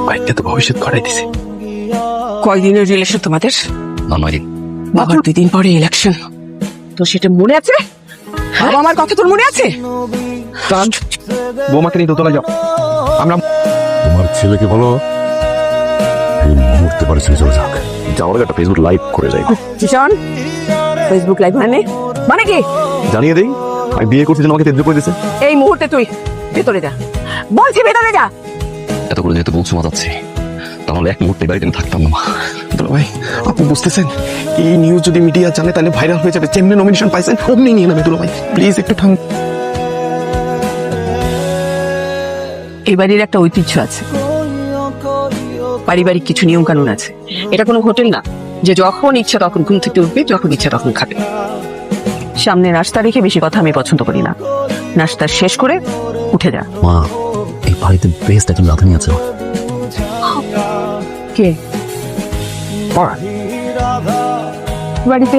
কয়েকটা তো ভবিষ্যৎ করাই দিছে। কয়দিনের রিলেশন তোমাদের? 9 দিন। আবার 2 দিন পরে ইলেকশন, তো সেটা মনে আছে? বাবা আমার কথা তোর মনে আছে? বৌমাকে নিয়ে দোতলা যাও। আমরা তোমার ছেলেকে বলো এই মুহূর্তে বাড়ি ছেড়ে চলে যাক। যাওয়ার আগে একটা ফেসবুক লাইভ করে যাই। কিষণ, ফেসবুক লাইভ মানে কি? জানিয়ে দেই আমি বিয়ে করছি জন্য আমাকে তেজ্য করে দিয়েছে। এই মুহূর্তে তুই ভেতরে যা, বলছি ভেতরে যা। এত করে যেহেতু বলছো মাতাচ্ছি, তাহলে এক মুহূর্তে বাড়িতে আমি থাকতাম না মা। দুলা ভাই, আপনি বুঝতেছেন এই নিউজ যদি মিডিয়া জানে তাহলে ভাইরাল হয়ে যাবে। যেমনি নমিনেশন পাইছেন অমনি নিয়ে নেবে। দুলা ভাই প্লিজ একটু ঠান্ডা। এই বাড়ির একটা ঐতিহ্য আছে, পারিবারিক কিছু নিয়ম কানুন আছে। এটা কোনো হোটেল না যে যখন ইচ্ছা তখন ঘুম থেকে উঠবে, যখন ইচ্ছা তখন খাবে। সামনে নাস্তা রেখে বেশি কথা আমি পছন্দ করি না। নাস্তা শেষ করে উঠে যা। মা, এই বাড়িতে বেস্ট একজন রাঁধুনি আছে। কে? বাড়িতে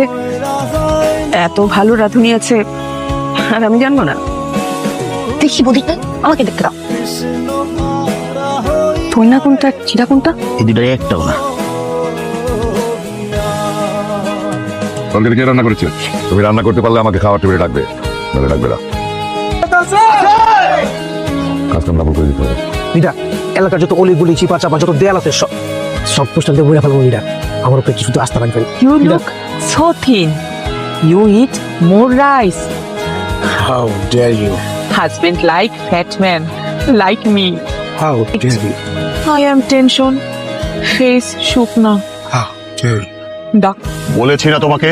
এত ভালো রাঁধুনি আছে আর আমি জানবো না? দেখি বলি না, আমাকে দেখতে দাও। তোয়না কোনটা, চিরা কোনটা? এই দুটাই একটাও না। তরকারি কে রান্না করেছে? তুমি রান্না করতে পারলে আমাকে খাওয়ার টেবিলে ডাকবে, নাহলে ডাকবে না। কাজটা ডাবল করে দিতে হবে। লিডা, এলাকার যত অলি গুলি চিপা চাপা যত দেয়াল আছে সব পোস্টার দিয়ে বইয়া ফেলবো। লিডা, আমার উপরে কিছু আস্থা রাখবেন। You look so thin. You eat more rice. How dare you? Husband like fat man, like me. How dare you? I am tension. Face শুকনা। How dare you? ডাক। বলেছি না তোমাকে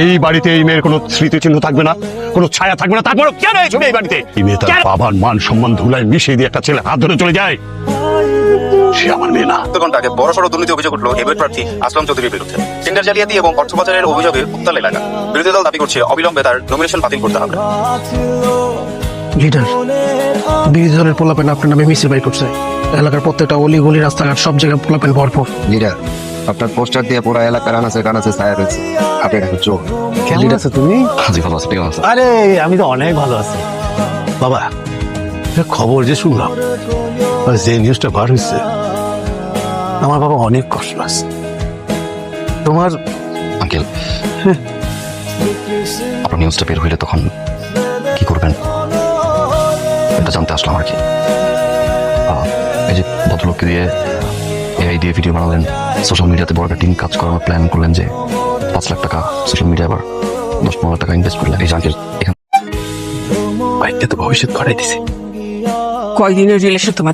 এই বাড়িতে এই মেয়ের কোনো স্মৃতিচিহ্ন থাকবে না, কোনো ছায়া থাকবে না। তারপরে কেন এই ছবি এই বাড়িতে? এই মেয়ে তার বাবার মান সম্মান ধুলায় মিশিয়ে দিয়ে একটা ছেলে হাত ধরে চলে যায়। সে আমার মেয়ে না। ঘন্টা আগে বড়সড় দুর্নীতি অভিযোগ উঠল এবার প্রার্থী আসলাম চৌধুরীর বিরুদ্ধে। টেন্ডার জালিয়াতি এবং অর্থ পাচারের অভিযোগে উত্তাল এলাকা। বিরোধী দল দাবি করছে অবিলম্বে তার নমিনেশন বাতিল করতে হবে। লিডার, বিরোধী দলের পোলাপেন আপনার নামে মিছিল বাই করছে। এলাকার প্রত্যেকটা অলি গলি রাস্তাঘাট সব জায়গায় পোলাপেন ভরপুর। লিডার, আপনার পোস্টার দিয়ে পুরো এলাকার আনাচে কানাচে ছায়া রয়েছে। আপনি এখন চোখ। কেমন আছে তুমি? জি ভালো আছে, ঠিক আছে। আরে আমি তো অনেক ভালো আছি বাবা। খবর যে শুনলাম, যে নিউজটা বার হয়েছে, আমার বাবা অনেক কষ্ট আছে। তোমার আঙ্কেল, আপনার নিউজটা বের হইলে তখন কি করবেন এটা জানতে আসলাম আর কি। এই যে ভদ্রলোককে দিয়ে এআই দিয়ে ভিডিও বানালেন, সোশ্যাল মিডিয়াতে বড় একটা টিম কাজ করানোর প্ল্যান করলেন, যে 5 লাখ টাকা সোশ্যাল মিডিয়া আবার 10-15 লাখ টাকা ইনভেস্ট করলেন। এই যে আঙ্কেল, এখানে কয়েকটা তো ভবিষ্যৎ করাই দিছে। কয়দিনের রিলেশন তোমাদের?